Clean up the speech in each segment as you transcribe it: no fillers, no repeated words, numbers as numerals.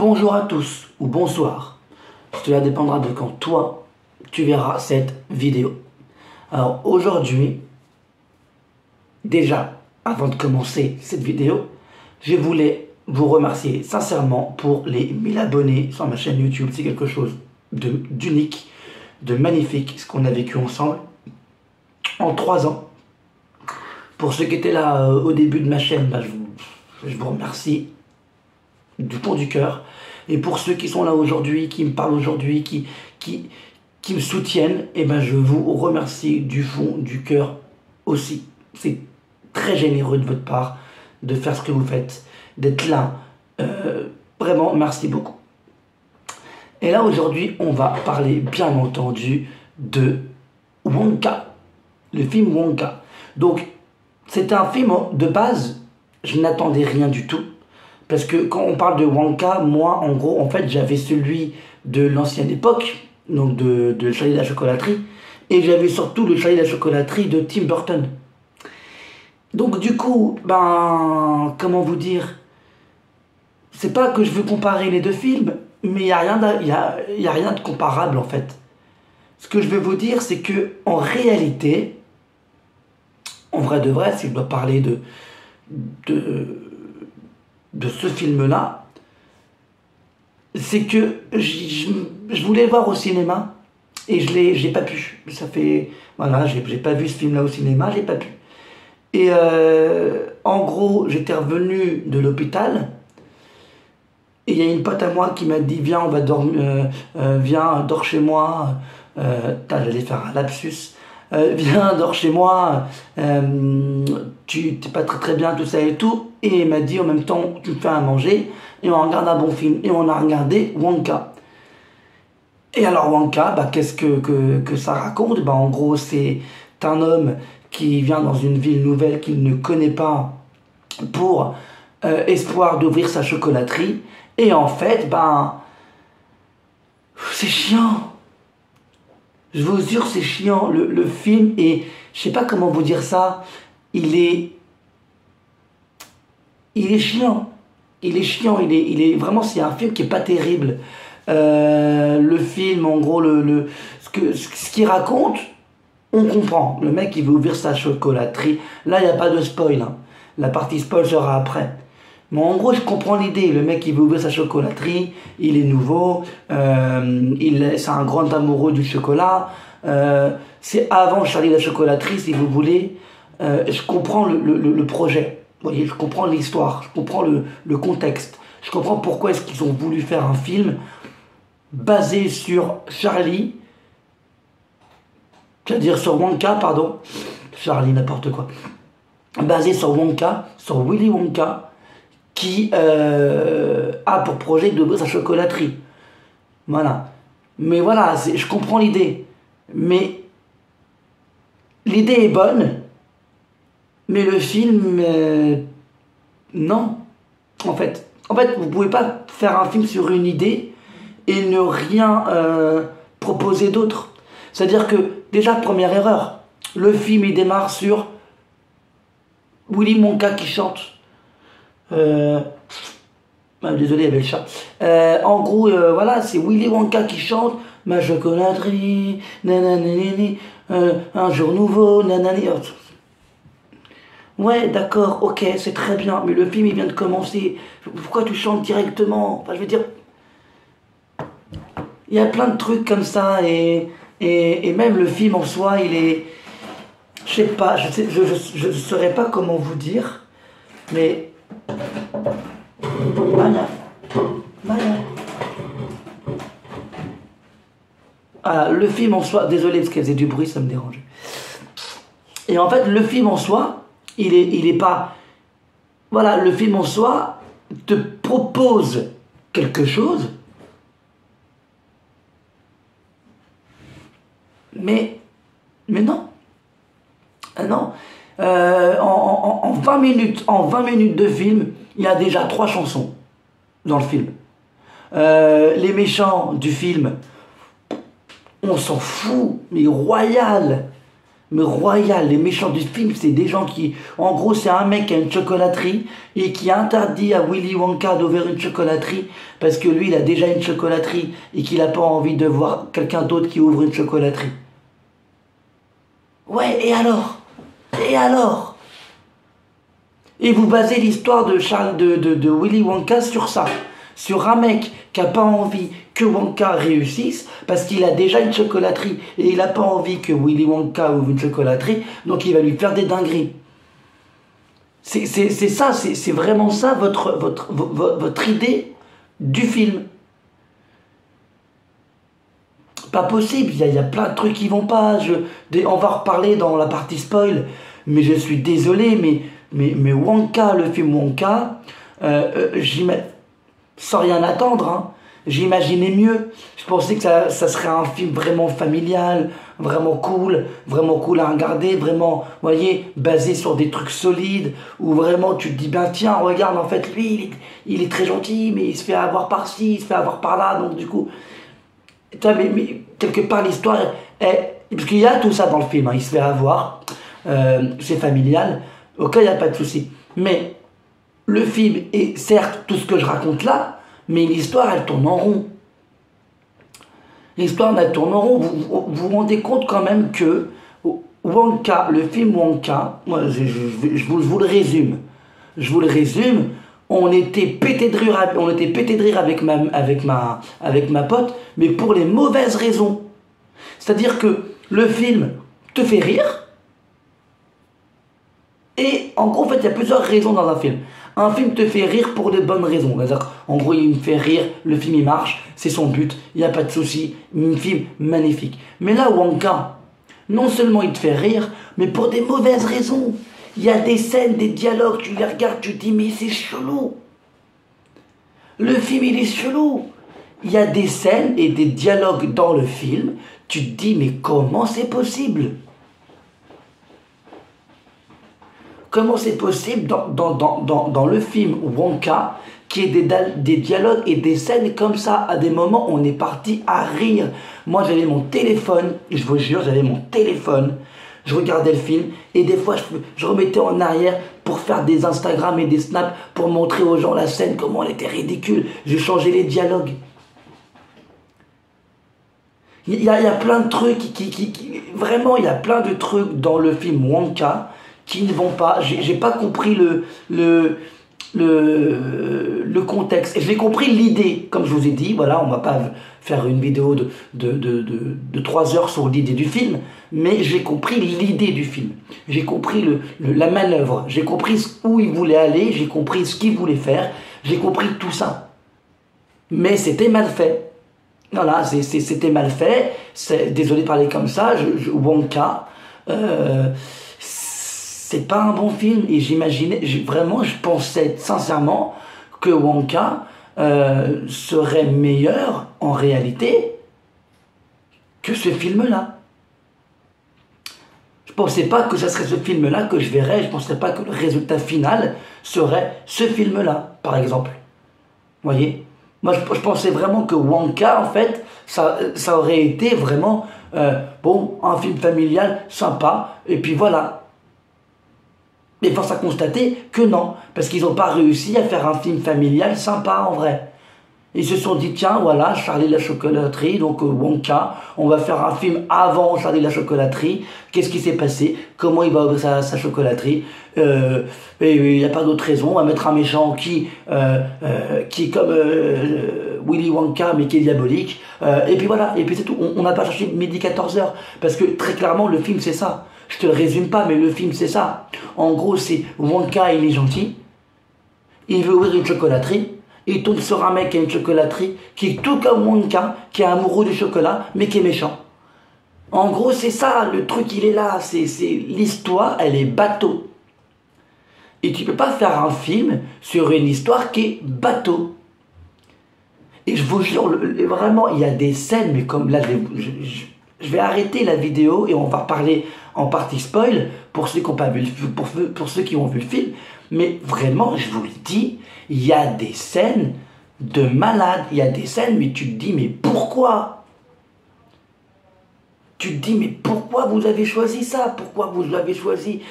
Bonjour à tous ou bonsoir. Cela dépendra de quand toi tu verras cette vidéo. Alors aujourd'hui, déjà avant de commencer cette vidéo, je voulais vous remercier sincèrement pour les 1000 abonnés sur ma chaîne YouTube. C'est quelque chose d'unique, de magnifique, ce qu'on a vécu ensemble en 3 ans. Pour ceux qui étaient là au début de ma chaîne, je vous remercie du fond du cœur. Et pour ceux qui sont là aujourd'hui, qui me parlent aujourd'hui, qui me soutiennent, je vous remercie du fond du cœur aussi. C'est très généreux de votre part de faire ce que vous faites, d'être là. Vraiment, merci beaucoup. Et là, aujourd'hui, on va parler, bien entendu, de Wonka, le film Wonka. Donc, c'est un film de base, je n'attendais rien du tout. Parce que quand on parle de Wonka, moi, en gros, en fait, j'avais celui de l'ancienne époque, donc de Charlie et la chocolaterie, et j'avais surtout le Charlie et la chocolaterie de Tim Burton. Donc du coup, comment vous dire, c'est pas que je veux comparer les deux films, mais il y a rien de comparable en fait. Ce que je veux vous dire, c'est que en réalité, en vrai de vrai, si je dois parler de ce film-là, c'est que je voulais le voir au cinéma et j'ai pas pu. Ça fait, voilà, j'ai pas vu ce film-là au cinéma, j'ai pas pu. Et en gros, j'étais revenu de l'hôpital et il y a une pote à moi qui m'a dit viens, on va dormir, viens, dors chez moi. J'allais faire un lapsus. Viens, dors chez moi, tu t'es pas très bien, tout ça et tout. Et il m'a dit en même temps, tu me fais à manger et on regarde un bon film. Et on a regardé Wonka. Et alors Wonka, qu'est-ce que ça raconte? En gros, c'est un homme qui vient dans une ville nouvelle qu'il ne connaît pas pour espoir d'ouvrir sa chocolaterie. Et en fait, c'est chiant. Je vous jure, c'est chiant. Le film est... Je sais pas comment vous dire ça. Il est chiant. Il est chiant. Il est vraiment... C'est un film qui est pas terrible. Le film, en gros, ce qu'il raconte, on comprend. Le mec, il veut ouvrir sa chocolaterie. Là, il n'y a pas de spoil. Hein. La partie spoil sera après. Mais en gros, je comprends l'idée. Le mec, il veut ouvrir sa chocolaterie, il est nouveau, c'est un grand amoureux du chocolat. C'est avant Charlie la chocolaterie, si vous voulez. Je comprends le projet. Vous voyez, je comprends l'histoire, je comprends le contexte. Je comprends pourquoi est-ce qu'ils ont voulu faire un film basé sur Charlie, c'est-à-dire sur Wonka, pardon. Charlie, n'importe quoi. Basé sur Wonka, sur Willy Wonka, qui a pour projet d'ouvrir sa chocolaterie. Voilà. Mais voilà, je comprends l'idée. Mais l'idée est bonne, mais le film, non. En fait, vous pouvez pas faire un film sur une idée et ne rien proposer d'autre. C'est-à-dire que, déjà, première erreur, le film, il démarre sur Willy Wonka qui chante. Désolé, il y avait le chat. En gros, voilà, c'est Willy Wonka qui chante ma chocolaterie, nananini, un jour nouveau, nanani. Ouais, d'accord, ok, c'est très bien, mais le film il vient de commencer. Pourquoi tu chantes directement? Je veux dire, il y a plein de trucs comme ça et même le film en soi, il est, je sais pas, je saurais pas comment vous dire, mais Maya. Le film en soi, désolé parce qu'elle faisait du bruit, ça me dérange. Et en fait, le film en soi, il est pas... Voilà, le film en soi te propose quelque chose, mais non. Non. En 20 minutes de film, il y a déjà 3 chansons dans le film. Les méchants du film, on s'en fout, mais royal. Mais royal, les méchants du film, c'est des gens qui... En gros, c'est un mec qui a une chocolaterie et qui interdit à Willy Wonka d'ouvrir une chocolaterie parce que lui, il a déjà une chocolaterie et qu'il n'a pas envie de voir quelqu'un d'autre qui ouvre une chocolaterie. Ouais, et alors? Et alors? Et vous basez l'histoire de Willy Wonka sur ça. Sur un mec qui n'a pas envie que Wonka réussisse parce qu'il a déjà une chocolaterie et il n'a pas envie que Willy Wonka ouvre une chocolaterie, donc il va lui faire des dingueries. C'est ça, c'est vraiment ça votre idée du film. Pas possible, il y a plein de trucs qui vont pas. On va reparler dans la partie spoil, mais je suis désolé, mais Wonka, le film Wonka, sans rien attendre, hein, j'imaginais mieux. Je pensais que ça serait un film vraiment familial, vraiment cool à regarder, vraiment, vous voyez, basé sur des trucs solides, où vraiment tu te dis, ben tiens, regarde, en fait, lui, il est très gentil, mais il se fait avoir par-ci, il se fait avoir par-là, donc du coup, mais quelque part, l'histoire parce qu'il y a tout ça dans le film, hein, il se fait avoir, c'est familial, ok, il n'y a pas de souci. Mais le film est certes tout ce que je raconte là, mais l'histoire, elle tourne en rond. L'histoire, elle tourne en rond. Vous vous rendez compte quand même que Wonka, le film Wonka, moi, je vous le résume. Je vous le résume. On était pété de rire avec ma pote, mais pour les mauvaises raisons. C'est-à-dire que le film te fait rire, et en gros, en fait, il y a plusieurs raisons dans un film. Un film te fait rire pour de bonnes raisons. En gros, il me fait rire, le film il marche, c'est son but, il n'y a pas de souci, un film magnifique. Mais là, Wonka, non seulement il te fait rire, mais pour des mauvaises raisons. Il y a des scènes, des dialogues, tu les regardes, tu te dis, mais c'est chelou. Le film, il est chelou. Il y a des scènes et des dialogues dans le film, tu te dis, mais comment c'est possible ? Comment c'est possible dans le film Wonka qu'il y ait des dialogues et des scènes comme ça? À des moments, on est parti à rire. Moi, j'avais mon téléphone, je vous jure, j'avais mon téléphone. Je regardais le film et des fois, je remettais en arrière pour faire des Instagram et des snaps pour montrer aux gens la scène, comment elle était ridicule. Je changeais les dialogues. Il y a plein de trucs vraiment, il y a plein de trucs dans le film Wonka qui ne vont pas. J'ai pas compris le contexte. Et j'ai compris l'idée, comme je vous ai dit. Voilà, on va pas faire une vidéo de 3 heures sur l'idée du film, mais j'ai compris l'idée du film. J'ai compris la manœuvre. J'ai compris où il voulait aller. J'ai compris ce qu'il voulait faire. J'ai compris tout ça. Mais c'était mal fait. Voilà, c'était mal fait. Désolé de parler comme ça. Wonka. C'est pas un bon film et je pensais sincèrement que Wonka serait meilleur en réalité que ce film-là. Je pensais pas que ce serait ce film-là que je verrais, je pensais pas que le résultat final serait ce film-là, par exemple. Vous voyez ? Moi, je pensais vraiment que Wonka, en fait, ça aurait été vraiment, un film familial, sympa, et puis voilà. Mais force à constater que non, parce qu'ils n'ont pas réussi à faire un film familial sympa en vrai. Ils se sont dit, tiens, voilà, Charlie la chocolaterie, donc Wonka, on va faire un film avant Charlie la chocolaterie. Qu'est-ce qui s'est passé? Comment il va ouvrir sa chocolaterie? Il n'y a pas d'autre raison. On va mettre un méchant qui est comme Willy Wonka, mais qui est diabolique. Et puis voilà, et puis c'est tout. On n'a pas cherché midi 14h, parce que très clairement, le film, c'est ça. Je te le résume pas, mais le film, c'est ça. En gros, c'est Wonka, il est gentil. Il veut ouvrir une chocolaterie. Il tombe sur un mec qui a une chocolaterie, qui est tout comme Wonka, qui est amoureux du chocolat, mais qui est méchant. En gros, c'est ça, le truc, il est là. L'histoire, elle est bateau. Et tu peux pas faire un film sur une histoire qui est bateau. Et je vous jure, vraiment, il y a des scènes, mais comme là, je vais arrêter la vidéo et on va parler en partie spoil pour ceux qui n'ont pas vu pour ceux qui ont vu le film. Mais vraiment, je vous le dis, il y a des scènes de malade. Il y a des scènes, mais tu te dis, mais pourquoi? tu te dis, mais pourquoi vous avez choisi ça? Pourquoi vous avez choisi...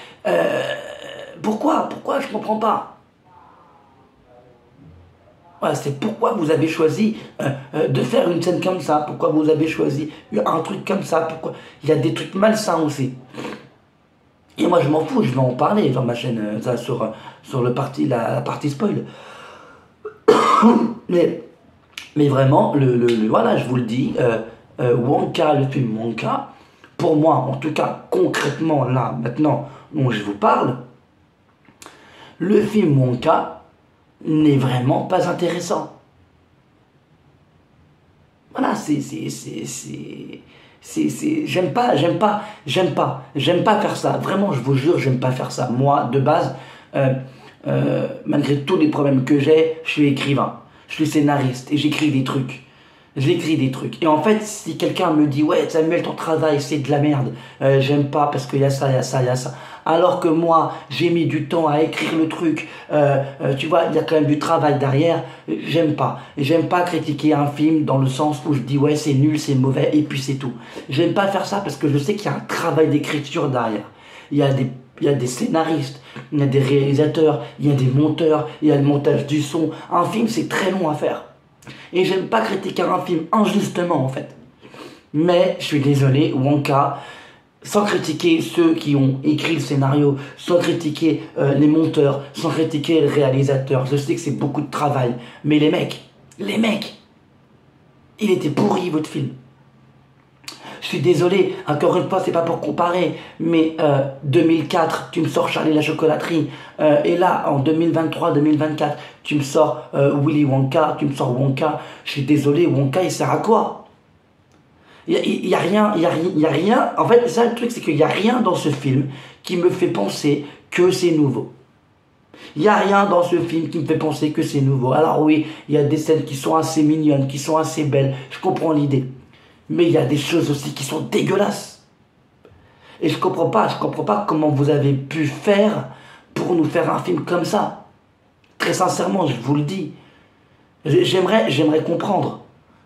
Pourquoi je comprends pas. Voilà, c'est pourquoi vous avez choisi de faire une scène comme ça. Pourquoi vous avez choisi un truc comme ça. Pourquoi... Il y a des trucs malsains aussi. Et moi je m'en fous, je vais en parler dans ma chaîne, ça, sur la partie spoil. mais vraiment, voilà, je vous le dis, Wonka, le film Wonka, pour moi, en tout cas, concrètement, là, maintenant, dont je vous parle, le film Wonka n'est vraiment pas intéressant. Voilà, j'aime pas faire ça. Vraiment, je vous jure, j'aime pas faire ça. Moi, de base, malgré tous les problèmes que j'ai, je suis écrivain, je suis scénariste et j'écris des trucs. J'écris des trucs. Et en fait, si quelqu'un me dit, ouais, Samuel, ton travail, c'est de la merde, j'aime pas parce qu'il y a ça, il y a ça, il y a ça. Alors que moi, j'ai mis du temps à écrire le truc, tu vois, il y a quand même du travail derrière, j'aime pas. Et j'aime pas critiquer un film dans le sens où je dis, ouais, c'est nul, c'est mauvais, et puis c'est tout. J'aime pas faire ça parce que je sais qu'il y a un travail d'écriture derrière. Il y a des scénaristes, il y a des réalisateurs, il y a des monteurs, il y a le montage du son. Un film, c'est très long à faire. Et j'aime pas critiquer un film injustement en fait. Mais je suis désolé, Wonka, sans critiquer ceux qui ont écrit le scénario, sans critiquer les monteurs, sans critiquer le réalisateur, je sais que c'est beaucoup de travail. Mais les mecs, il était pourri votre film. Je suis désolé, encore une fois, c'est pas pour comparer, mais 2004, tu me sors Charlie la chocolaterie, et là, en 2023-2024, tu me sors Willy Wonka, tu me sors Wonka. Je suis désolé, Wonka, il sert à quoi? Il y a rien. En fait, ça, le truc, c'est qu'il y a rien dans ce film qui me fait penser que c'est nouveau. Il n'y a rien dans ce film qui me fait penser que c'est nouveau. Alors oui, il y a des scènes qui sont assez mignonnes, qui sont assez belles, je comprends l'idée. Mais il y a des choses aussi qui sont dégueulasses. Et je comprends pas comment vous avez pu faire pour nous faire un film comme ça. Très sincèrement, je vous le dis. J'aimerais comprendre.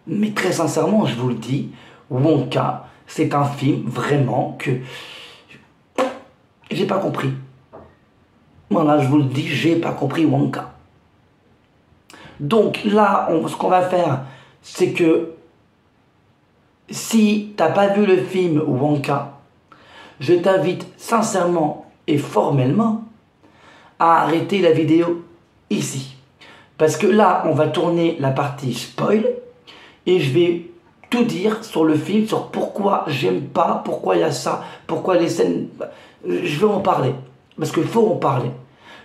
Mais très sincèrement, je vous le dis, Wonka, c'est un film vraiment que j'ai pas compris. Voilà, je vous le dis, j'ai pas compris Wonka. Donc là, ce qu'on va faire, c'est que si t'as pas vu le film Wonka, je t'invite sincèrement et formellement à arrêter la vidéo ici. Parce que là, on va tourner la partie spoil et je vais tout dire sur le film, sur pourquoi j'aime pas, pourquoi il y a ça, pourquoi les scènes... Je vais en parler, parce qu'il faut en parler.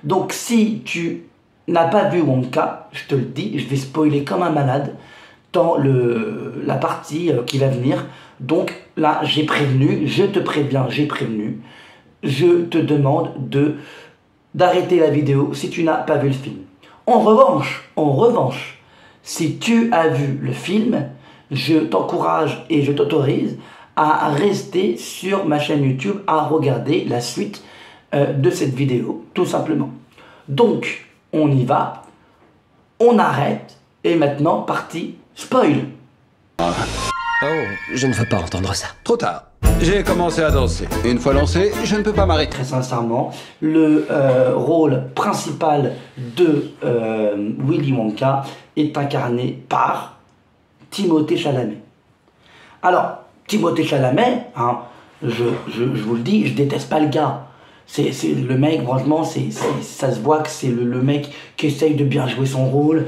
Donc si tu n'as pas vu Wonka, je te le dis, je vais spoiler comme un malade dans la partie qui va venir. Donc là, j'ai prévenu, je te préviens, j'ai prévenu. Je te demande d'arrêter la vidéo si tu n'as pas vu le film. En revanche, si tu as vu le film, je t'encourage et je t'autorise à rester sur ma chaîne YouTube, à regarder la suite de cette vidéo, tout simplement. Donc, on y va, on arrête, et maintenant, partie spoil. Oh, je ne veux pas entendre ça. Trop tard. J'ai commencé à danser. Une fois lancé, je ne peux pas m'arrêter. Très sincèrement, le rôle principal de Willy Wonka est incarné par Timothée Chalamet. Alors, Timothée Chalamet, hein, je vous le dis, je déteste pas le gars. C'est le mec, franchement, ça se voit que c'est le mec qui essaye de bien jouer son rôle.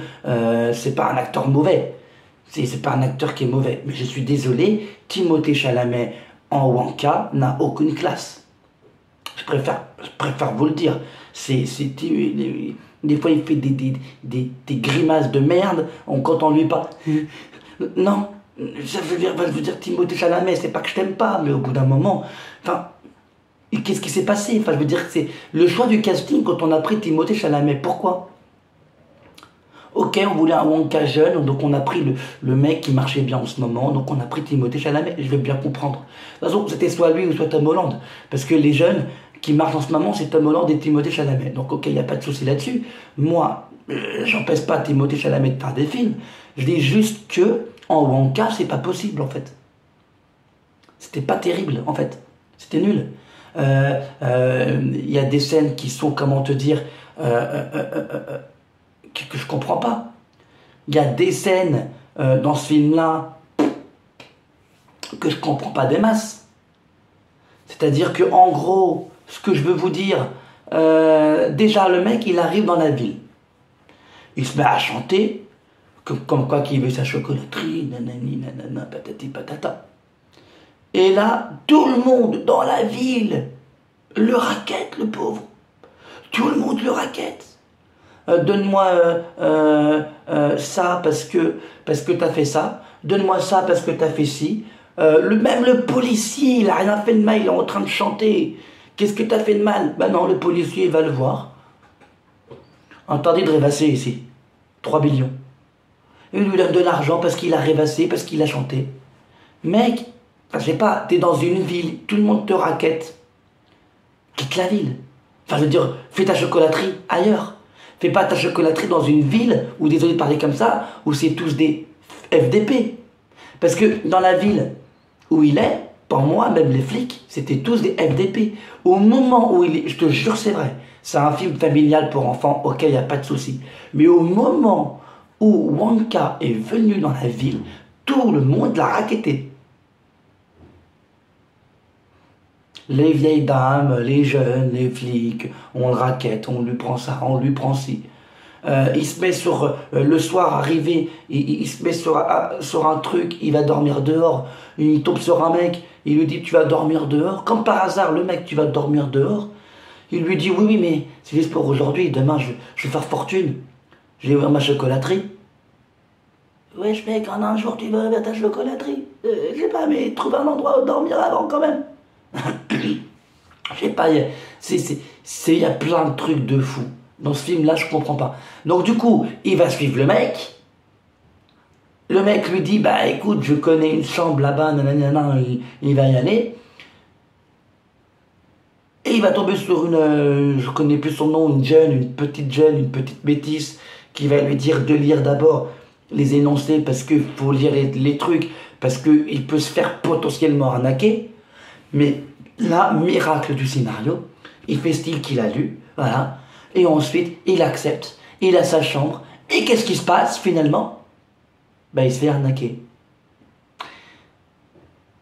C'est pas un acteur mauvais. C'est pas un acteur qui est mauvais. Mais je suis désolé, Timothée Chalamet en Wonka n'a aucune classe. Je préfère vous le dire. Des fois, il fait des grimaces de merde quand on lui parle. Non, je veux dire Timothée Chalamet, c'est pas que je t'aime pas, mais au bout d'un moment, enfin, qu'est-ce qui s'est passé? Enfin, je veux dire que c'est le choix du casting quand on a pris Timothée Chalamet. Pourquoi? Ok, on voulait un Wonka jeune, donc on a pris le mec qui marchait bien en ce moment, donc on a pris Timothée Chalamet, je veux bien comprendre. De toute façon, c'était soit lui ou soit Tom Holland, parce que les jeunes qui marchent en ce moment, c'est Tom Holland et Timothée Chalamet. Donc ok, il n'y a pas de souci là-dessus. Moi, j'empêche pas Timothée Chalamet de faire des films, je dis juste que en Wonka, c'est pas possible en fait. C'était pas terrible, en fait. C'était nul. Y a des scènes qui sont, comment te dire, que je comprends pas. Il y a des scènes dans ce film-là que je comprends pas des masses. C'est-à-dire que, en gros, ce que je veux vous dire, déjà le mec, il arrive dans la ville. Il se met à chanter, comme quoi qu'il veut sa chocolaterie, nanani, nanana, patati patata. Et là, tout le monde dans la ville le raquette, le pauvre. Tout le monde le raquette. Donne-moi ça parce que t'as fait ça. Donne-moi ça parce que t'as fait ci. Même le policier, il a rien fait de mal, il est en train de chanter. Qu'est-ce que t'as fait de mal? Ben non, le policier, il va le voir. Interdit de rêvasser ici. 3 billions. Il lui donne de l'argent parce qu'il a rêvassé, parce qu'il a chanté. Mec, je sais pas, t'es dans une ville, tout le monde te raquette. Quitte la ville. Enfin, je veux dire, fais ta chocolaterie ailleurs. Fais pas ta chocolaterie dans une ville où, désolé de parler comme ça, où c'est tous des FDP. Parce que dans la ville où il est, pour moi, même les flics, c'était tous des FDP. Au moment où il est, je te jure, c'est vrai, c'est un film familial pour enfants, ok, il n'y a pas de souci. Mais au moment où Wonka est venu dans la ville, tout le monde l'a raquetté. Les vieilles dames, les jeunes, les flics, on le raquette, on lui prend ça, on lui prend ci. Il se met sur, le soir arrivé, il se met sur un truc, il va dormir dehors, il tombe sur un mec, il lui dit tu vas dormir dehors, comme par hasard le mec tu vas dormir dehors, il lui dit oui mais c'est juste pour aujourd'hui, demain je vais faire fortune, je vais ouvrir ma chocolaterie. Wesh mec, en un jour tu vas ouvrir ta chocolaterie, je sais pas mais trouve un endroit où dormir avant quand même. Je sais pas, il y a plein de trucs de fou. Dans ce film-là, je comprends pas. Donc du coup, il va suivre le mec. Le mec lui dit, bah écoute, je connais une chambre là-bas, nanana, il va y aller. Et il va tomber sur une, je connais plus son nom, une petite métisse, qui va lui dire de lire d'abord les énoncés, parce qu'il faut lire les trucs, parce qu'il peut se faire potentiellement arnaquer. Mais là, miracle du scénario, il fait style qu'il a lu, voilà. Et ensuite, il accepte, il a sa chambre. Et qu'est-ce qui se passe finalement? Ben, il se fait arnaquer.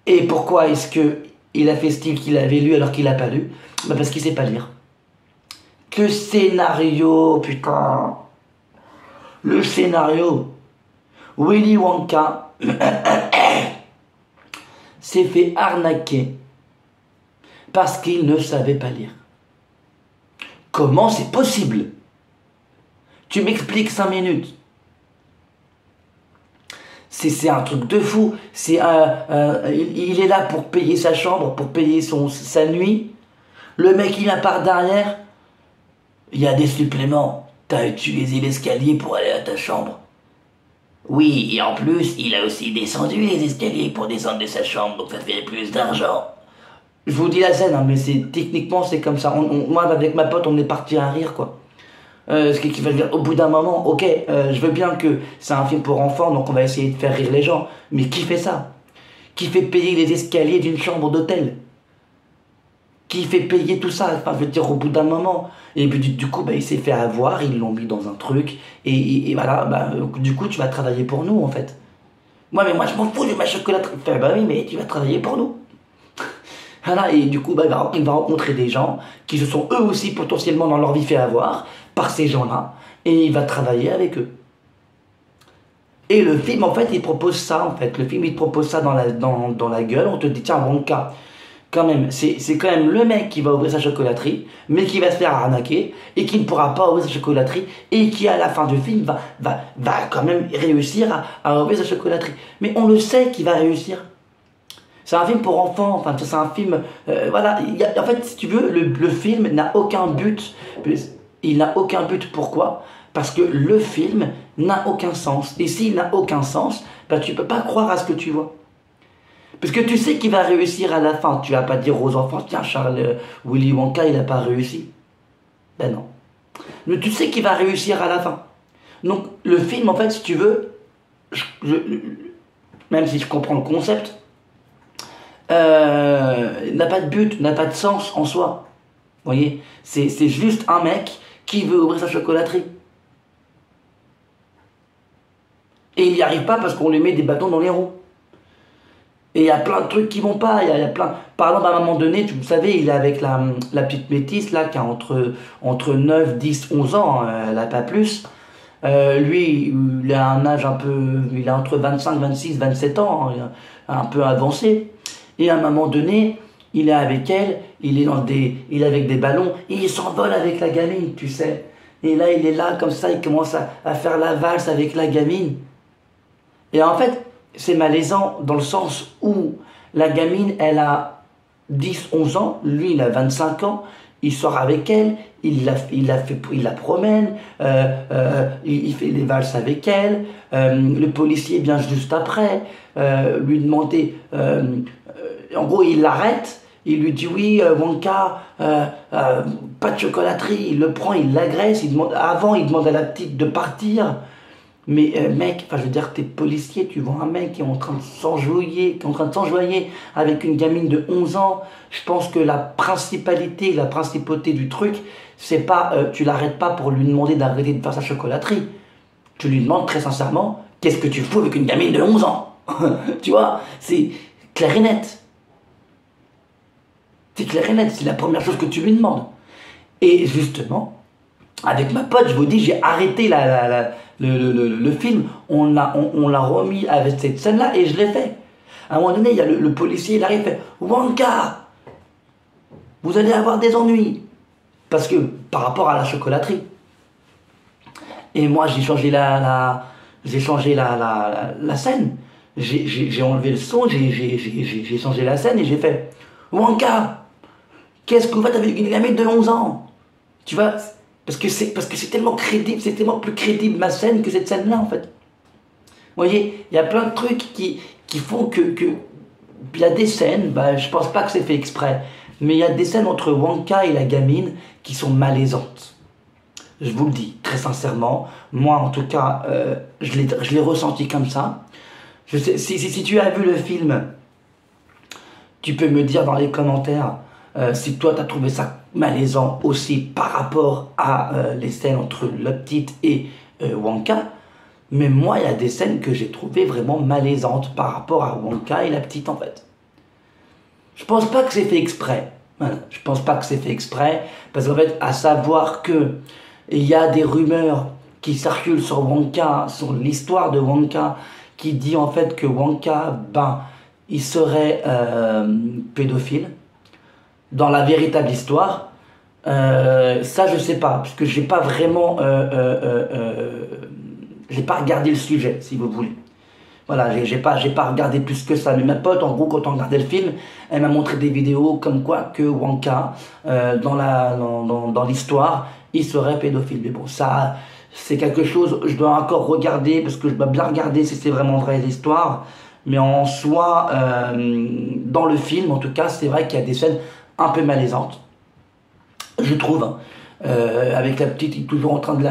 Et pourquoi est-ce qu'il a fait style qu'il avait lu alors qu'il n'a pas lu? Ben, parce qu'il ne sait pas lire. Que scénario, putain. Le scénario. Willy Wonka s'est fait arnaquer parce qu'il ne savait pas lire. Comment c'est possible? Tu m'expliques 5 minutes. C'est un truc de fou. Il est là pour payer sa chambre, pour payer sa nuit. Le mec, il a part derrière. Il y a des suppléments. T'as utilisé l'escalier pour aller à ta chambre. Oui, et en plus, il a aussi descendu les escaliers pour descendre de sa chambre, donc ça fait plus d'argent. Je vous dis la scène, hein, mais techniquement c'est comme ça. Moi avec ma pote on est parti à rire quoi. Ce qui veut dire au bout d'un moment, ok, je veux bien que c'est un film pour enfants donc on va essayer de faire rire les gens. Mais qui fait ça? Qui fait payer les escaliers d'une chambre d'hôtel? Qui fait payer tout ça? Enfin je veux dire au bout d'un moment. Et puis du coup bah, il s'est fait avoir, ils l'ont mis dans un truc. Et voilà, bah, du coup tu vas travailler pour nous en fait. Moi je m'en fous de ma chocolaterie. Enfin, bah oui mais tu vas travailler pour nous. Voilà, et du coup, bah, il va rencontrer des gens qui se sont eux aussi potentiellement dans leur vie fait avoir par ces gens-là, et il va travailler avec eux. Et le film, en fait, il propose ça, en fait. Le film, il propose ça dans la gueule. On te dit, tiens, Wonka, quand même, c'est quand même le mec qui va ouvrir sa chocolaterie, mais qui va se faire arnaquer, et qui ne pourra pas ouvrir sa chocolaterie, et qui, à la fin du film, va quand même réussir à ouvrir sa chocolaterie. Mais on le sait qu'il va réussir. C'est un film pour enfants, enfin c'est un film, voilà, en fait si tu veux, le film n'a aucun but, il n'a aucun but, pourquoi? Parce que le film n'a aucun sens, et s'il n'a aucun sens, ben tu peux pas croire à ce que tu vois. Parce que tu sais qu'il va réussir à la fin, tu vas pas dire aux enfants, tiens Willy Wonka il a pas réussi. Ben non. Mais tu sais qu'il va réussir à la fin. Donc le film en fait si tu veux, même si je comprends le concept, n'a pas de but, n'a pas de sens en soi. Vous voyez, c'est juste un mec qui veut ouvrir sa chocolaterie. Et il n'y arrive pas parce qu'on lui met des bâtons dans les roues. Et il y a plein de trucs qui vont pas. Il y a plein... Par exemple, à un moment donné, vous savez, il est avec la petite métisse, là, qui a entre 9, 10, 11 ans, elle n'a pas plus. Lui, il a un âge un peu... Il a entre 25, 26, 27 ans, hein, un peu avancé. Et à un moment donné, il est avec elle, il est avec des ballons, et il s'envole avec la gamine, tu sais. Et là, il est là, comme ça, il commence à faire la valse avec la gamine. Et en fait, c'est malaisant dans le sens où la gamine, elle a 10, 11 ans, lui, il a 25 ans, il sort avec elle, il la promène, il fait des valses avec elle, le policier vient juste après, lui demander, en gros, il l'arrête, il lui dit oui, Wonka, pas de chocolaterie, il le prend, il l'agresse, il demande à la petite de partir. Mais mec, enfin je veux dire, t'es policier, tu vois un mec qui est en train de s'enjoyer, avec une gamine de 11 ans. Je pense que la principauté du truc, c'est pas, tu l'arrêtes pas pour lui demander d'arrêter de faire sa chocolaterie. Tu lui demandes très sincèrement, qu'est-ce que tu fous avec une gamine de 11 ans? Tu vois, c'est clair et net. C'est clair et net, c'est la première chose que tu lui demandes. Et justement, avec ma pote, je vous dis, j'ai arrêté le film, on l'a remis avec cette scène-là et je l'ai fait. À un moment donné, il y a le policier, il arrive et fait « Wonka, vous allez avoir des ennuis !» Parce que, par rapport à la chocolaterie. Et moi, j'ai changé la scène. J'ai enlevé le son, j'ai changé la scène et j'ai fait « Wonka, qu'est-ce que vous faites avec une gamine de 11 ans ?» Tu vois, parce que c'est tellement crédible, c'est tellement plus crédible ma scène que cette scène-là, en fait. Vous voyez, il y a plein de trucs qui font que il y a des scènes, bah, je pense pas que c'est fait exprès, mais il y a des scènes entre Wonka et la gamine qui sont malaisantes. Je vous le dis, très sincèrement, moi en tout cas, je l'ai ressenti comme ça. Je sais, si tu as vu le film, tu peux me dire dans les commentaires si toi t'as trouvé ça malaisant aussi par rapport à les scènes entre la petite et Wonka. Mais moi, il y a des scènes que j'ai trouvées vraiment malaisantes par rapport à Wonka et la petite, en fait. Je pense pas que c'est fait exprès. Voilà. Je pense pas que c'est fait exprès. Parce qu'en fait, à savoir que il y a des rumeurs qui circulent sur Wonka, sur l'histoire de Wonka, qui dit en fait que Wonka, il serait pédophile. Dans la véritable histoire, ça je sais pas, parce que j'ai pas vraiment... j'ai pas regardé le sujet, si vous voulez. Voilà, j'ai pas regardé plus que ça. Mais ma pote, en gros, quand on regardait le film, elle m'a montré des vidéos comme quoi que Wonka, dans l'histoire, il serait pédophile. Mais bon, ça, c'est quelque chose, je dois encore regarder, parce que je dois bien regarder si c'est vraiment vrai l'histoire. Mais en soi, dans le film, en tout cas, c'est vrai qu'il y a des scènes un peu malaisantes, je trouve. Avec la petite, il est toujours en train de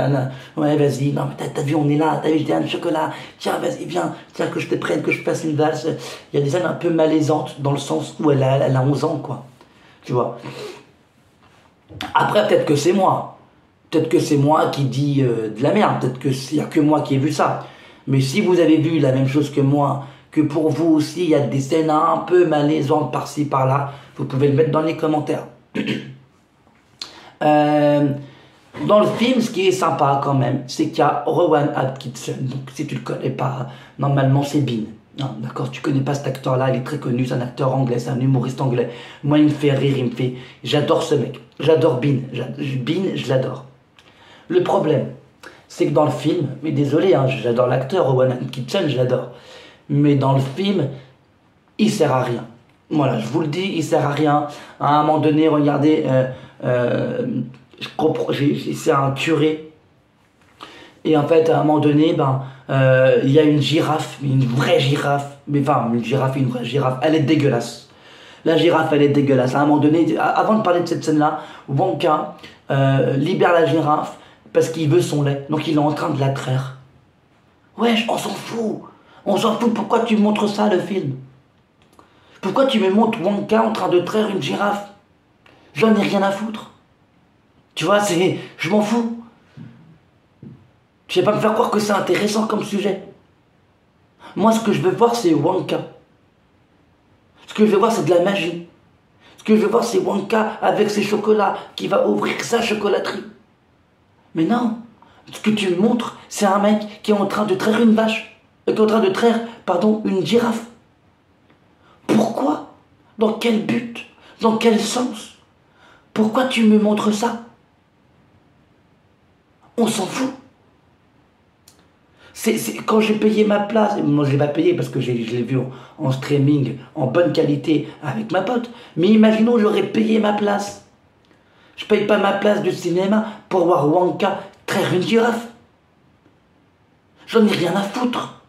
ouais, vas-y, non, mais t'as vu, on est là, t'as vu, j'ai un chocolat, tiens, vas-y, viens, tiens, que je te prenne, que je fasse une valse. Il y a des scènes un peu malaisantes, dans le sens où elle a 11 ans, quoi. Tu vois. Après, peut-être que c'est moi. Peut-être que c'est moi qui dis de la merde. Peut-être qu'il n'y a que moi qui ai vu ça. Mais si vous avez vu la même chose que moi, que pour vous aussi, il y a des scènes un peu malaisantes par-ci, par-là, vous pouvez le mettre dans les commentaires. Dans le film, ce qui est sympa quand même, c'est qu'il y a Rowan Atkinson. Donc si tu le connais pas, normalement c'est Bean. Non, d'accord, tu connais pas cet acteur-là, il est très connu, c'est un acteur anglais, c'est un humoriste anglais. Moi, il me fait rire, j'adore ce mec. J'adore Bean. Bean, je l'adore. Le problème, c'est que dans le film, mais désolé, hein, j'adore l'acteur, Rowan Atkinson, je l'adore. Mais dans le film, il sert à rien. Voilà, je vous le dis, il sert à rien. À un moment donné, regardez, c'est un curé. Et en fait, à un moment donné, il y a une girafe, une vraie girafe. Mais enfin, une vraie girafe. Elle est dégueulasse. La girafe, elle est dégueulasse. À un moment donné, avant de parler de cette scène-là, Wonka libère la girafe parce qu'il veut son lait. Donc il est en train de la traire. Wesh, on s'en fout. On s'en fout. Pourquoi tu montres ça, le film? Pourquoi tu me montres Wonka en train de traire une girafe? J'en ai rien à foutre. Tu vois, je m'en fous. Tu vas pas me faire croire que c'est intéressant comme sujet. Moi, ce que je veux voir, c'est Wonka. Ce que je veux voir, c'est de la magie. Ce que je veux voir, c'est Wonka avec ses chocolats qui va ouvrir sa chocolaterie. Mais non, ce que tu me montres, c'est un mec qui est en train de traire une vache. Qui est en train de traire, une girafe. Pourquoi? Dans quel but? Dans quel sens? Pourquoi tu me montres ça? On s'en fout. Quand j'ai payé ma place, moi je l'ai pas payé parce que je l'ai vu en streaming, en bonne qualité avec ma pote, mais imaginons j'aurais payé ma place. Je paye pas ma place de cinéma pour voir Wonka traire une girafe. J'en ai rien à foutre.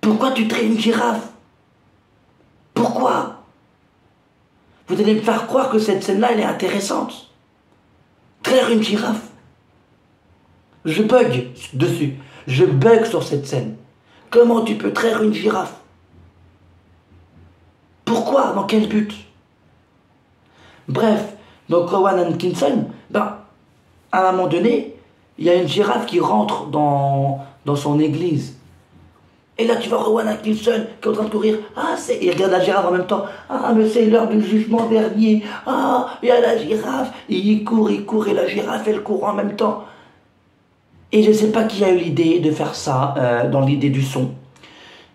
Pourquoi tu traites une girafe? Pourquoi? Vous allez me faire croire que cette scène-là, elle est intéressante. Traire une girafe. Je bug dessus. Je bug sur cette scène. Comment tu peux traire une girafe? Pourquoi? Dans quel but? Bref, donc Rowan Atkinson, à un moment donné, il y a une girafe qui rentre dans son église. Et là, tu vois Rowan Atkinson qui est en train de courir. Il regarde la girafe en même temps. Mais c'est l'heure du jugement dernier. Il y a la girafe. Il court, et la girafe, elle court en même temps. Et je ne sais pas qui a eu l'idée de faire ça, dans l'idée du son.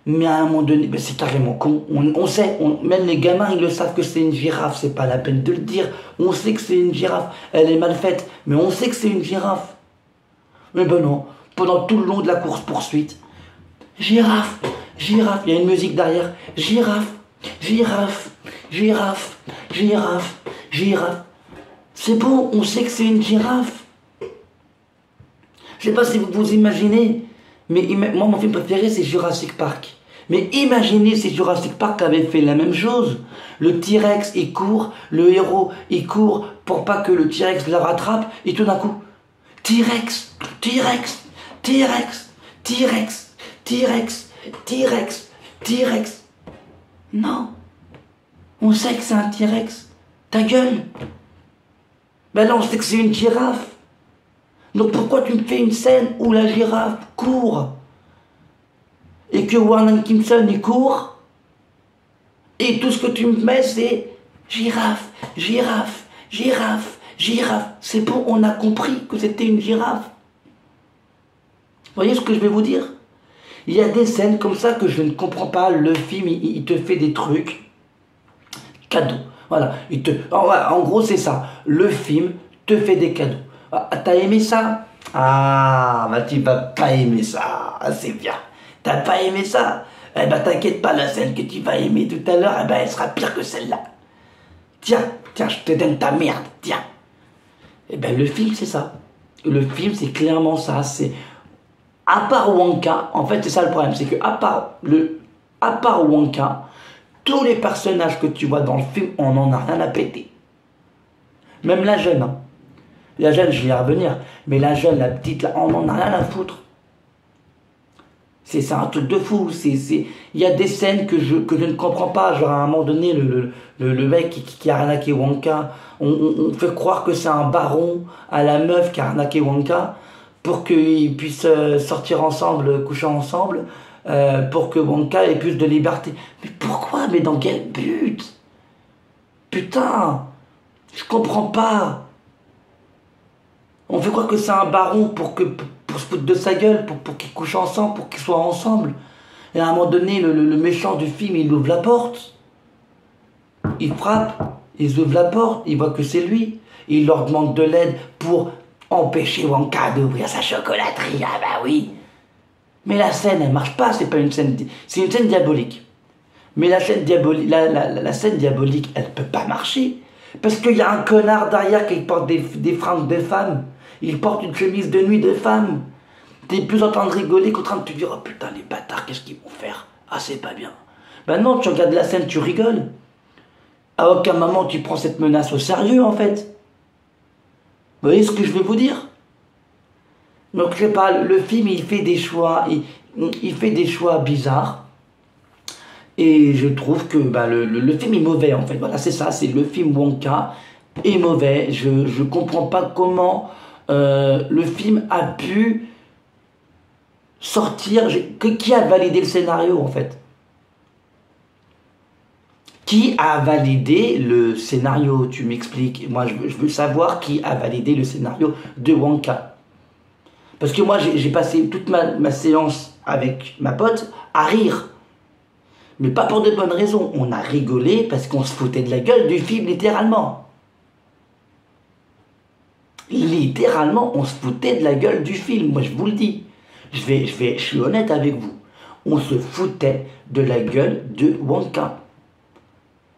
Mais à un moment donné, c'est carrément con. On sait, même les gamins, ils le savent que c'est une girafe. C'est pas la peine de le dire. On sait que c'est une girafe. Elle est mal faite, mais on sait que c'est une girafe. Mais non, pendant tout le long de la course-poursuite, girafe, girafe, il y a une musique derrière. Girafe, girafe, girafe, girafe, girafe. C'est bon, on sait que c'est une girafe. Je sais pas si vous vous imaginez, mais moi mon film préféré c'est Jurassic Park. Mais imaginez si Jurassic Park avait fait la même chose. Le T-Rex il court, le héros il court pour pas que le T-Rex le rattrape, et tout d'un coup, T-Rex, T-Rex, T-Rex, T-Rex, T-Rex, T-Rex, T-Rex. Non, on sait que c'est un T-Rex. Ta gueule. Là on sait que c'est une girafe. Donc pourquoi tu me fais une scène où la girafe court et que Rowan Atkinson il court et tout ce que tu me mets c'est girafe, girafe, girafe, girafe. C'est bon, on a compris que c'était une girafe. Vous voyez ce que je vais vous dire? Il y a des scènes comme ça que je ne comprends pas. Le film, il te fait des trucs cadeaux. Voilà, en gros c'est ça. Le film te fait des cadeaux. T'as aimé ça? Tu vas pas aimer ça. C'est bien. T'as pas aimé ça? T'inquiète pas, la scène que tu vas aimer tout à l'heure, elle sera pire que celle-là. Tiens, je te donne ta merde, tiens. Le film, c'est ça. Le film, c'est clairement ça. C'est... À part Wonka, en fait, c'est ça le problème. C'est que à part Wonka, tous les personnages que tu vois dans le film, on en a rien à péter. Même la jeune, hein. La jeune, je vais y revenir. Mais la jeune, la petite, là, on en a rien à foutre. C'est un truc de fou. Il y a des scènes que je ne comprends pas. Genre, à un moment donné, le mec qui a arnaqué Wonka, on fait croire que c'est un baron à la meuf qui a arnaqué Wonka pour qu'ils puissent sortir ensemble, coucher ensemble, pour que Wonka ait plus de liberté. Mais pourquoi? Mais dans quel but? Putain, je comprends pas. On fait croire que c'est un baron pour se foutre de sa gueule, pour qu'ils couchent ensemble, pour qu'ils soient ensemble. Et à un moment donné, le méchant du film, il ouvre la porte. Il frappe, ils ouvrent la porte, il voit que c'est lui. Il leur demande de l'aide pour empêcher Wonka d'ouvrir sa chocolaterie. Oui. Mais la scène, elle marche pas, c'est pas une scène... C'est une scène diabolique. Mais la scène diabolique, elle peut pas marcher. Parce qu'il y a un connard derrière qui porte des fringues de femme. Il porte une chemise de nuit de femme. T'es plus en train de rigoler qu'en train de te dire « Oh putain, les bâtards, qu'est-ce qu'ils vont faire? C'est pas bien. » Non, tu regardes la scène, tu rigoles. À aucun moment tu prends cette menace au sérieux, en fait. Vous voyez ce que je vais vous dire? Donc, je sais pas, le film, il fait des choix. Il fait des choix bizarres. Et je trouve que bah, le film est mauvais en fait. Voilà, c'est ça, c'est le film Wonka est mauvais. Je ne comprends pas comment le film a pu sortir. Qui a validé le scénario en fait? Qui a validé le scénario? Tu m'expliques. Moi, je veux savoir qui a validé le scénario de Wonka. Parce que moi, j'ai passé toute ma séance avec ma pote à rire. Mais pas pour de bonnes raisons. On a rigolé parce qu'on se foutait de la gueule du film, littéralement. Littéralement, on se foutait de la gueule du film. Moi, je vous le dis. Je suis honnête avec vous. On se foutait de la gueule de Wonka.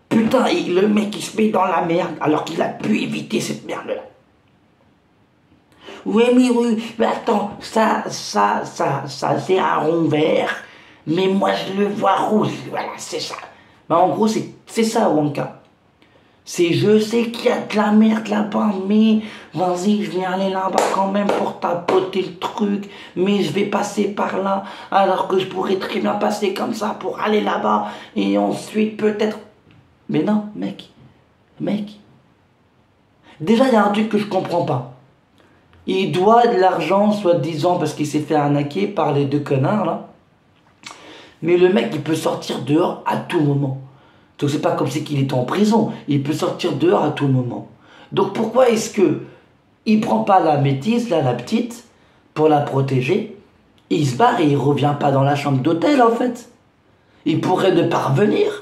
Putain, le mec il se met dans la merde alors qu'il a pu éviter cette merde-là. Oui, mais attends, ça c'est un rond vert, mais moi je le vois rouge. Voilà, c'est ça. Ben, en gros, c'est ça, Wonka. C'est je sais qu'il y a de la merde là-bas, mais vas-y, je viens aller là-bas quand même pour tapoter le truc, mais je vais passer par là, alors que je pourrais très bien passer comme ça pour aller là-bas, et ensuite peut-être... Mais non, mec. Déjà, il y a un truc que je comprends pas. Il doit de l'argent, soi-disant, parce qu'il s'est fait arnaquer par les deux connards, là. Mais le mec, il peut sortir dehors à tout moment. Donc, c'est pas comme si qu'il était en prison. Il peut sortir dehors à tout moment. Donc, pourquoi est-ce que il prend pas la métisse, là, la petite, pour la protéger? Il se barre et il revient pas dans la chambre d'hôtel, en fait. Il pourrait ne pas revenir.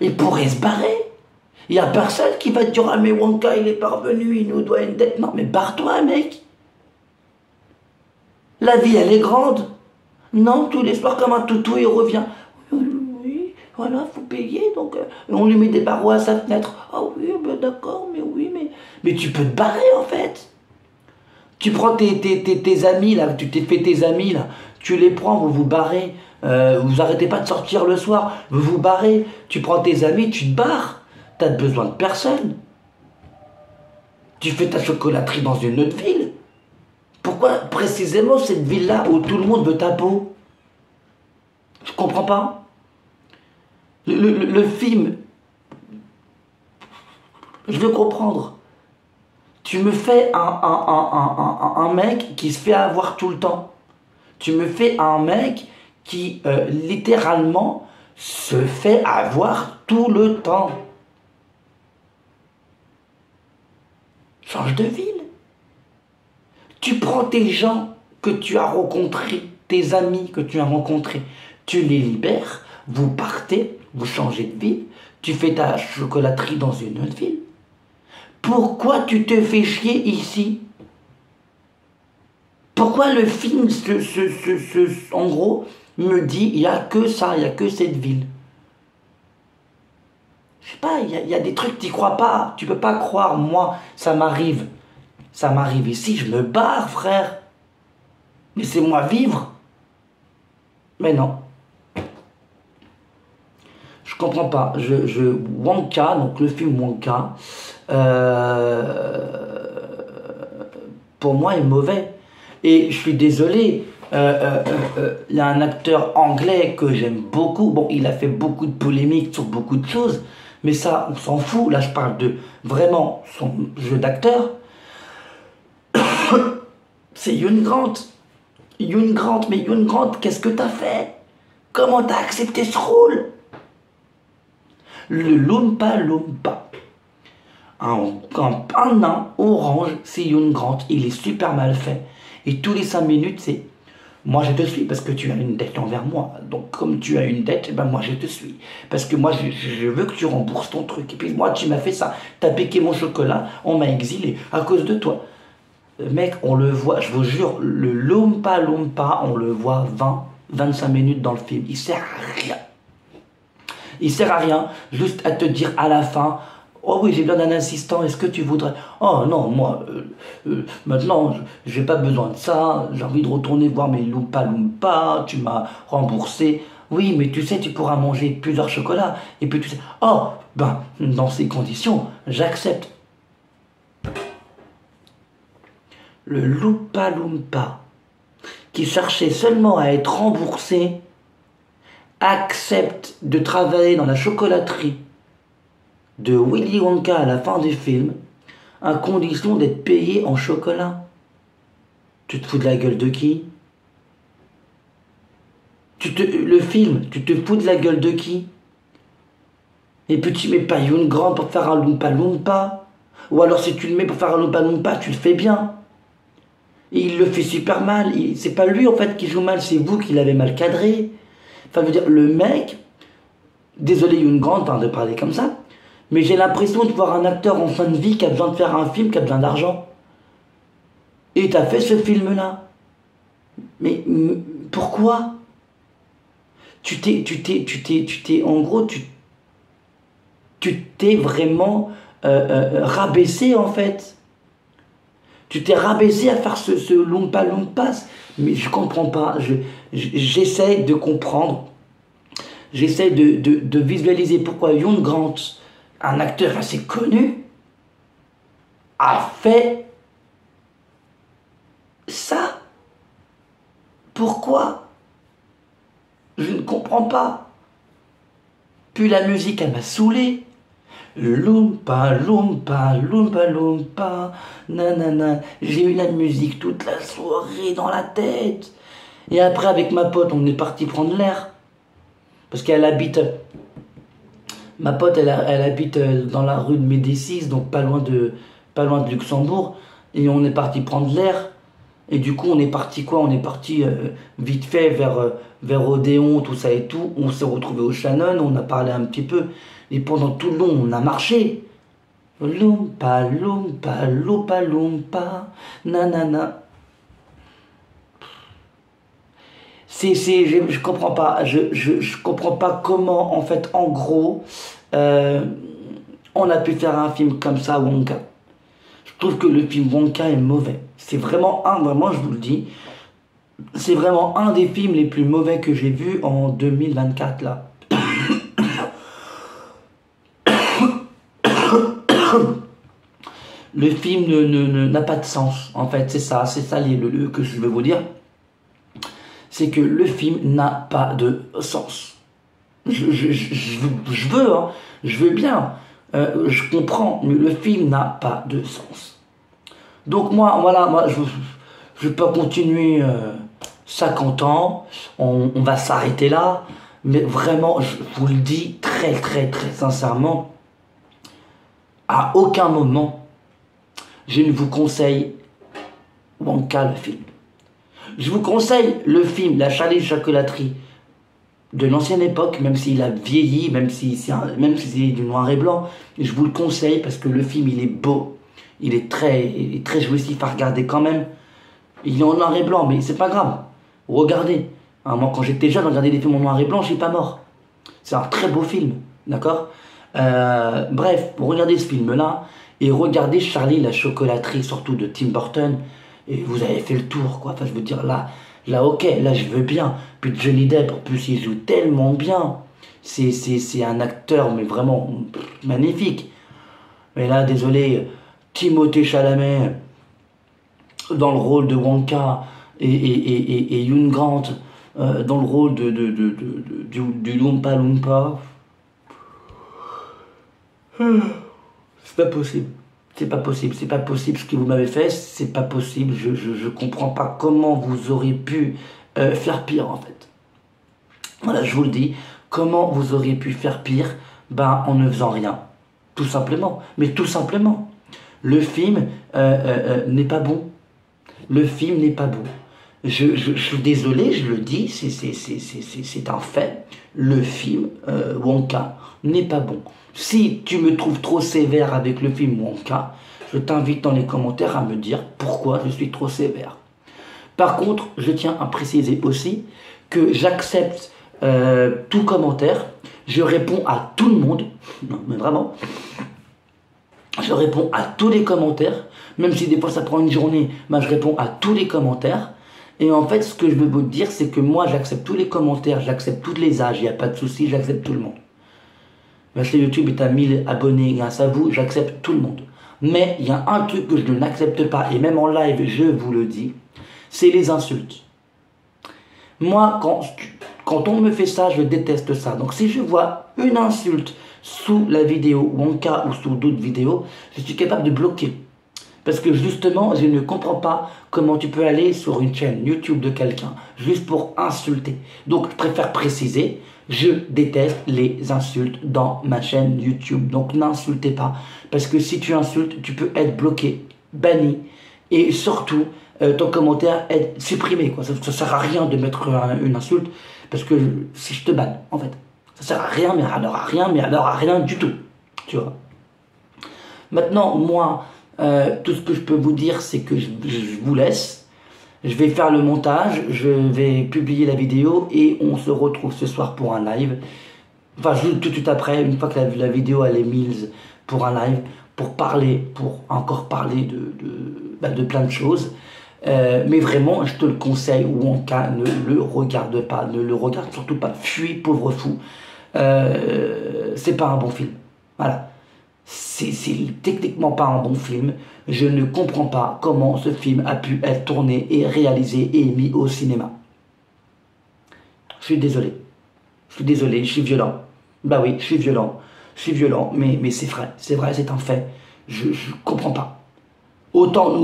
Il pourrait se barrer. Il n'y a personne qui va te dire « Ah mais Wonka il est parvenu, il nous doit une dette. » Non mais barre-toi mec. La vie elle est grande. Non, tous les soirs comme un toutou il revient. Oui, voilà, faut payer. Donc on lui met des barreaux à sa fenêtre. Ah oui, ben d'accord, mais oui, mais tu peux te barrer en fait. Tu prends tes amis là, tu t'es fait tes amis là, tu les prends, vous vous barrez. Vous arrêtez pas de sortir le soir, vous vous barrez, tu prends tes amis, tu te barres, t'as besoin de personne. Tu fais ta chocolaterie dans une autre ville. Pourquoi précisément cette ville-là où tout le monde veut ta peau? Je comprends pas. Le film, je veux comprendre. Tu me fais un mec qui se fait avoir tout le temps. Tu me fais un mec qui littéralement se fait avoir tout le temps. Change de ville. Tu prends tes gens que tu as rencontrés, tes amis que tu as rencontrés, tu les libères, vous partez, vous changez de ville, tu fais ta chocolaterie dans une autre ville. Pourquoi tu te fais chier ici? Pourquoi le film, en gros, me dit il n'y a que ça, il n'y a que cette ville? Je sais pas, il y a des trucs, tu n'y crois pas. Tu peux pas croire, moi, ça m'arrive. Ça m'arrive ici, je me barre, frère. Laissez-moi vivre. Mais non. Je comprends pas. Wonka, donc le film Wonka, pour moi est mauvais. Et je suis désolé, il y a un acteur anglais que j'aime beaucoup. Bon, il a fait beaucoup de polémiques sur beaucoup de choses, mais ça, on s'en fout. Là, je parle de vraiment son jeu d'acteur. C'est Hugh Grant. Hugh Grant, mais Hugh Grant, qu'est-ce que t'as fait? Comment t'as accepté ce rôle? Le Loompa Loompa. Un nain orange, c'est Hugh Grant. Il est super mal fait. Et tous les 5 minutes, c'est moi je te suis parce que tu as une dette envers moi. Donc comme tu as une dette, ben moi je te suis. Parce que moi je veux que tu rembourses ton truc. Et puis moi tu m'as fait ça. T'as piqué mon chocolat, on m'a exilé à cause de toi. Mec, on le voit, je vous jure, le Loompa Loompa, on le voit 25 minutes dans le film. Il sert à rien. Il sert à rien, juste à te dire à la fin, oh oui, j'ai besoin d'un assistant, est-ce que tu voudrais... Oh non, moi, maintenant, j'ai pas besoin de ça, j'ai envie de retourner voir mes Loompa Loompa, tu m'as remboursé. Oui, mais tu sais, tu pourras manger plusieurs chocolats, et puis tu sais... Oh, ben, dans ces conditions, j'accepte. Le Loompa Loompa, qui cherchait seulement à être remboursé, accepte de travailler dans la chocolaterie de Willy Wonka à la fin du film, à condition d'être payé en chocolat. Tu te fous de la gueule de qui? Le film, tu te fous de la gueule de qui? Et puis tu mets pas Hugh Grant pour faire un Loompa Loompa. Ou alors si tu le mets pour faire un Loompa Loompa, tu le fais bien. Et il le fait super mal. C'est pas lui en fait qui joue mal, c'est vous qui l'avez mal cadré. Enfin, je veux dire, le mec, désolé Hugh Grant de parler comme ça, mais j'ai l'impression de voir un acteur en fin de vie qui a besoin de faire un film, qui a besoin d'argent. Et t'as fait ce film-là. Mais pourquoi? En gros, tu t'es vraiment rabaissé en fait. Tu t'es rabaissé à faire ce Loompa Loompas. Mais je comprends pas. J'essaie de comprendre. J'essaie de visualiser pourquoi Hugh Grant, un acteur assez connu, a fait ça. Pourquoi? Je ne comprends pas. Puis la musique, elle m'a saoulé. Loompa, Loompa, Loompa, Loompa, nanana. J'ai eu la musique toute la soirée dans la tête. Et après, avec ma pote, on est parti prendre l'air. Parce qu'elle habite... Ma pote, elle habite dans la rue de Médicis, donc pas loin de Luxembourg. Et on est parti prendre l'air. Et du coup, on est parti quoi? On est parti vite fait vers Odéon, tout ça et tout. On s'est retrouvé au Shannon, on a parlé un petit peu. Et pendant tout le long, on a marché. Loompa, Loompa, Loompa, Loompa, nanana. Je comprends pas. Je comprends pas comment, en fait, en gros, on a pu faire un film comme ça, Wonka. Je trouve que le film Wonka est mauvais. C'est vraiment vraiment je vous le dis, c'est vraiment un des films les plus mauvais que j'ai vu en 2024 là. Le film n'a pas de sens, en fait, c'est ça que je veux vous dire. C'est que le film n'a pas de sens. Je veux, hein, je veux bien, je comprends, mais le film n'a pas de sens. Donc moi, voilà, je peux continuer 50 ans, on va s'arrêter là, mais vraiment, je vous le dis très très très sincèrement, à aucun moment, je ne vous conseille Wonka le film. Je vous conseille le film La Charlie Chocolaterie de l'ancienne époque, même s'il a vieilli, même si c'est du noir et blanc, je vous le conseille parce que le film il est beau, il est très jouissif à regarder quand même. Il est en noir et blanc, mais c'est pas grave. Regardez. Hein, moi quand j'étais jeune, regarder des films en noir et blanc, je suis pas mort. C'est un très beau film, d'accord? Bref, regardez ce film-là et regardez Charlie la Chocolaterie, surtout de Tim Burton. Et vous avez fait le tour, quoi. Enfin, je veux dire, là, ok, là, je veux bien. Puis Johnny Depp, en plus, il joue tellement bien. C'est un acteur, mais vraiment magnifique. Mais là, désolé, Timothée Chalamet, dans le rôle de Wonka, et Hugh Grant, dans le rôle du Loompa Loompa. C'est pas possible. C'est pas possible ce que vous m'avez fait, c'est pas possible, je comprends pas comment vous auriez pu faire pire en fait. Voilà, je vous le dis, comment vous auriez pu faire pire, en ne faisant rien, tout simplement, mais tout simplement. Le film n'est pas bon, le film n'est pas bon. Je suis désolé, je le dis, c'est un fait, le film Wonka n'est pas bon. Si tu me trouves trop sévère avec le film Wonka, je t'invite dans les commentaires à me dire pourquoi je suis trop sévère. Par contre, je tiens à préciser aussi que j'accepte tout commentaire, je réponds à tout le monde, non mais vraiment, je réponds à tous les commentaires, même si des fois ça prend une journée, je réponds à tous les commentaires. Et en fait, ce que je veux vous dire, c'est que moi j'accepte tous les commentaires, j'accepte tous les âges, il n'y a pas de souci, j'accepte tout le monde. Ma chaîne YouTube est à 1000 abonnés grâce à vous, j'accepte tout le monde. Mais il y a un truc que je n'accepte pas, et même en live, je vous le dis, c'est les insultes. Moi, Quand on me fait ça, je déteste ça. Donc si je vois une insulte sous la vidéo, ou en cas ou sous d'autres vidéos, je suis capable de bloquer. Parce que justement, je ne comprends pas comment tu peux aller sur une chaîne YouTube de quelqu'un juste pour insulter. Donc je préfère préciser, je déteste les insultes dans ma chaîne YouTube. Donc n'insultez pas. Parce que si tu insultes, tu peux être bloqué, banni. Et surtout, ton commentaire est supprimé, quoi. Ça ne sert à rien de mettre une insulte. Parce que si je te banne, en fait. Ça sert à rien, mais alors à rien, mais alors à rien du tout. Tu vois. Maintenant, moi, tout ce que je peux vous dire, c'est que je vous laisse. Je vais faire le montage, je vais publier la vidéo et on se retrouve ce soir pour un live. Enfin, tout de suite après, une fois que la vidéo elle est mise pour un live, pour encore parler de plein de choses. Mais vraiment, je te le conseille, ou en cas, ne le regarde pas, ne le regarde surtout pas, fuis, pauvre fou. C'est pas un bon film. Voilà. C'est techniquement pas un bon film. Je ne comprends pas comment ce film a pu être tourné et réalisé et mis au cinéma. Je suis désolé. Je suis violent. Bah oui, je suis violent, mais c'est vrai, c'est un fait. Je comprends pas. Autant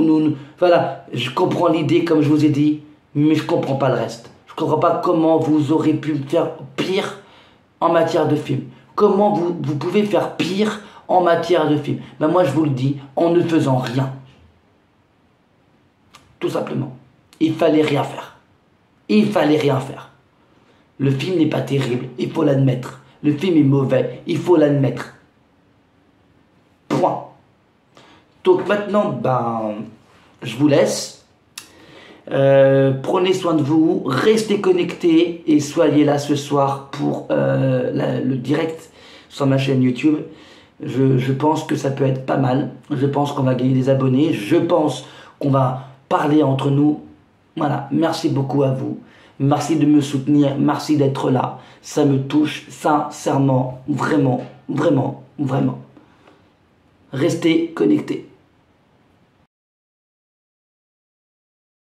voilà, je comprends l'idée comme je vous ai dit, mais je comprends pas le reste. Je comprends pas comment vous aurez pu faire pire en matière de film. Comment vous pouvez faire pire en matière de film. Ben moi je vous le dis, en ne faisant rien. Tout simplement. Il fallait rien faire. Il fallait rien faire. Le film n'est pas terrible, il faut l'admettre. Le film est mauvais, il faut l'admettre. Point. Donc maintenant, ben, je vous laisse. Prenez soin de vous, restez connectés et soyez là ce soir pour le direct sur ma chaîne YouTube. Je pense que ça peut être pas mal. Je pense qu'on va gagner des abonnés. Je pense qu'on va parler entre nous. Voilà, merci beaucoup à vous. Merci de me soutenir, merci d'être là. Ça me touche sincèrement, vraiment, vraiment, vraiment. Restez connectés.